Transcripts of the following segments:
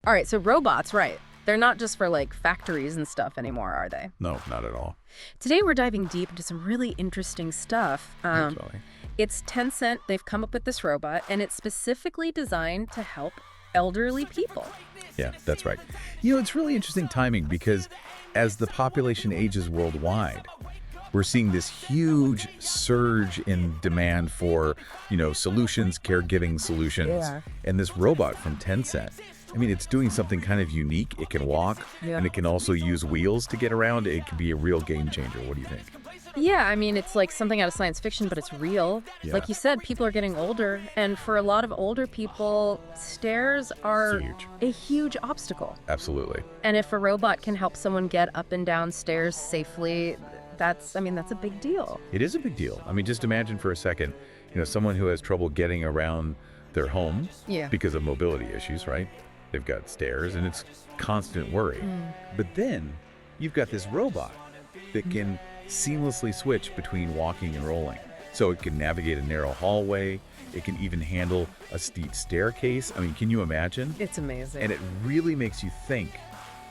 All right, so robots, right. They're not just for like factories and stuff anymore, are they? No, not at all. Today we're diving deep into some really interesting stuff. Absolutely. It's Tencent. They've come up with this robot, and it's specifically designed to help elderly people. Yeah, that's right. It's really interesting timing because as the population ages worldwide, we're seeing this huge surge in demand for, solutions, caregiving solutions. Yeah. And this robot from Tencent, I mean, it's doing something kind of unique. It can walk, Yeah. and it can also use wheels to get around. It can be a real game changer. What do you think? Yeah, I mean, it's like something out of science fiction, but it's real. Yeah. Like you said, people are getting older, and for a lot of older people, stairs are Huge. a huge obstacle. Absolutely. And if a robot can help someone get up and down stairs safely, that's a big deal. It is a big deal. I mean, just imagine for a second, someone who has trouble getting around their home Yeah. because of mobility issues, right? They've got stairs and it's constant worry. But then you've got this robot that can seamlessly switch between walking and rolling. So it can navigate a narrow hallway. It can even handle a steep staircase. I mean, can you imagine? It's amazing. And it really makes you think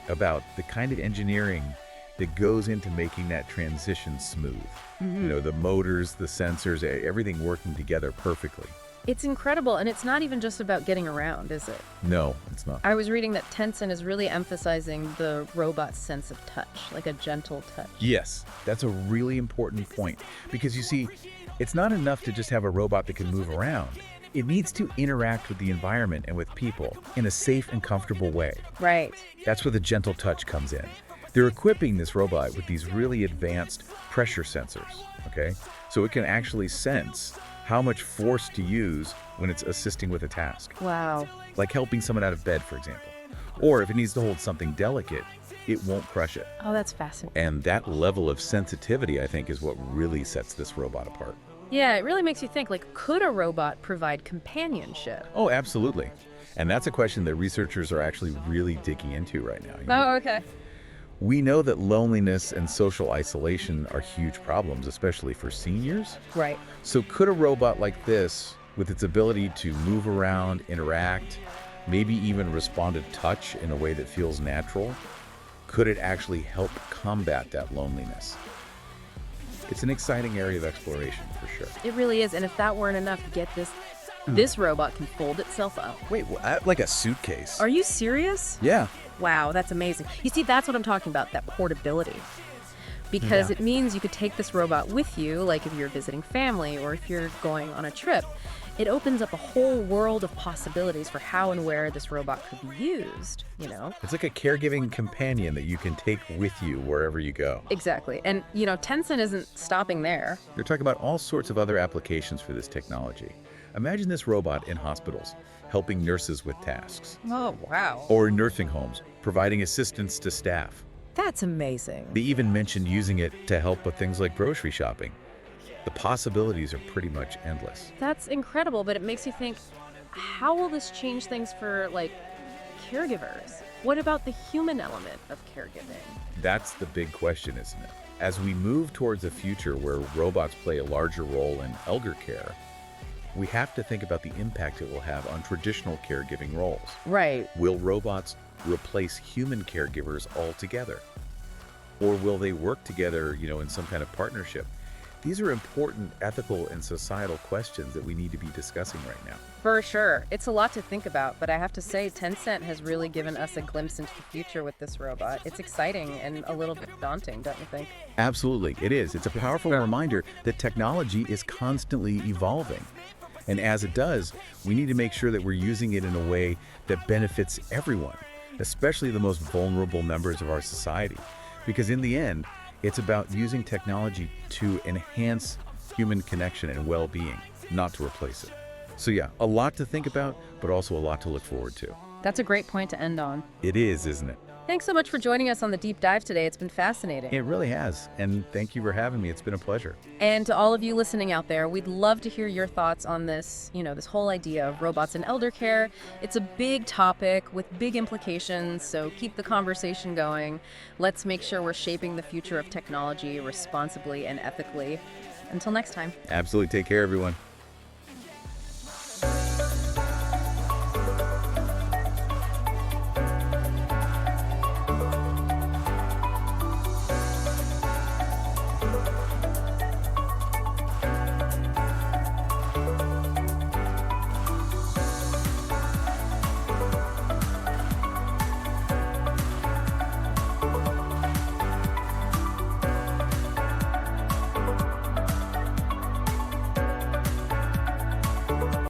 about the kind of engineering that goes into making that transition smooth. The motors, the sensors, everything working together perfectly. It's incredible, and it's not even just about getting around, is it? No, it's not. I was reading that Tencent is really emphasizing the robot's sense of touch, like a gentle touch. Yes, that's a really important point because you see, it's not enough to just have a robot that can move around. It needs to interact with the environment and with people in a safe and comfortable way. Right. That's where the gentle touch comes in. They're equipping this robot with these really advanced pressure sensors, okay? So it can actually sense how much force to use when it's assisting with a task, Wow. like helping someone out of bed, for example. Or if it needs to hold something delicate, it won't crush it. Oh, that's fascinating. And that level of sensitivity, I think, is what really sets this robot apart. Yeah, it really makes you think, like, could a robot provide companionship? Oh, absolutely. And that's a question that researchers are actually really digging into right now. Oh, okay. We know that loneliness and social isolation are huge problems, especially for seniors. Right. So could a robot like this, with its ability to move around, interact, maybe even respond to touch in a way that feels natural, could it actually help combat that loneliness? It's an exciting area of exploration, for sure. It really is, and if that weren't enough, get this. This robot can fold itself up. Wait, like a suitcase? Are you serious? Yeah. Wow, that's amazing. You see, that's what I'm talking about, that portability. Because Yeah. it means you could take this robot with you, like if you're visiting family or if you're going on a trip. It opens up a whole world of possibilities for how and where this robot could be used, It's like a caregiving companion that you can take with you wherever you go. Exactly. And, Tencent isn't stopping there. They're talking about all sorts of other applications for this technology. Imagine this robot in hospitals, helping nurses with tasks. Oh, wow. Or in nursing homes, providing assistance to staff. That's amazing. They even mentioned using it to help with things like grocery shopping. The possibilities are pretty much endless. That's incredible, but it makes you think, how will this change things for, caregivers? What about the human element of caregiving? That's the big question, isn't it? As we move towards a future where robots play a larger role in elder care, we have to think about the impact it will have on traditional caregiving roles. Right. Will robots replace human caregivers altogether? Or will they work together, in some kind of partnership? These are important ethical and societal questions that we need to be discussing right now. For sure. It's a lot to think about, but I have to say, Tencent has really given us a glimpse into the future with this robot. It's exciting and a little bit daunting, don't you think? Absolutely, it is. It's a powerful reminder that technology is constantly evolving. And as it does, we need to make sure that we're using it in a way that benefits everyone, especially the most vulnerable members of our society. Because in the end, it's about using technology to enhance human connection and well-being, not to replace it. So yeah, a lot to think about, but also a lot to look forward to. That's a great point to end on. It is, isn't it? Thanks so much for joining us on the deep dive today. It's been fascinating. It really has. And thank you for having me. It's been a pleasure. And to all of you listening out there, we'd love to hear your thoughts on this, this whole idea of robots in elder care. It's a big topic with big implications, so keep the conversation going. Let's make sure we're shaping the future of technology responsibly and ethically. Until next time. Absolutely. Take care, everyone.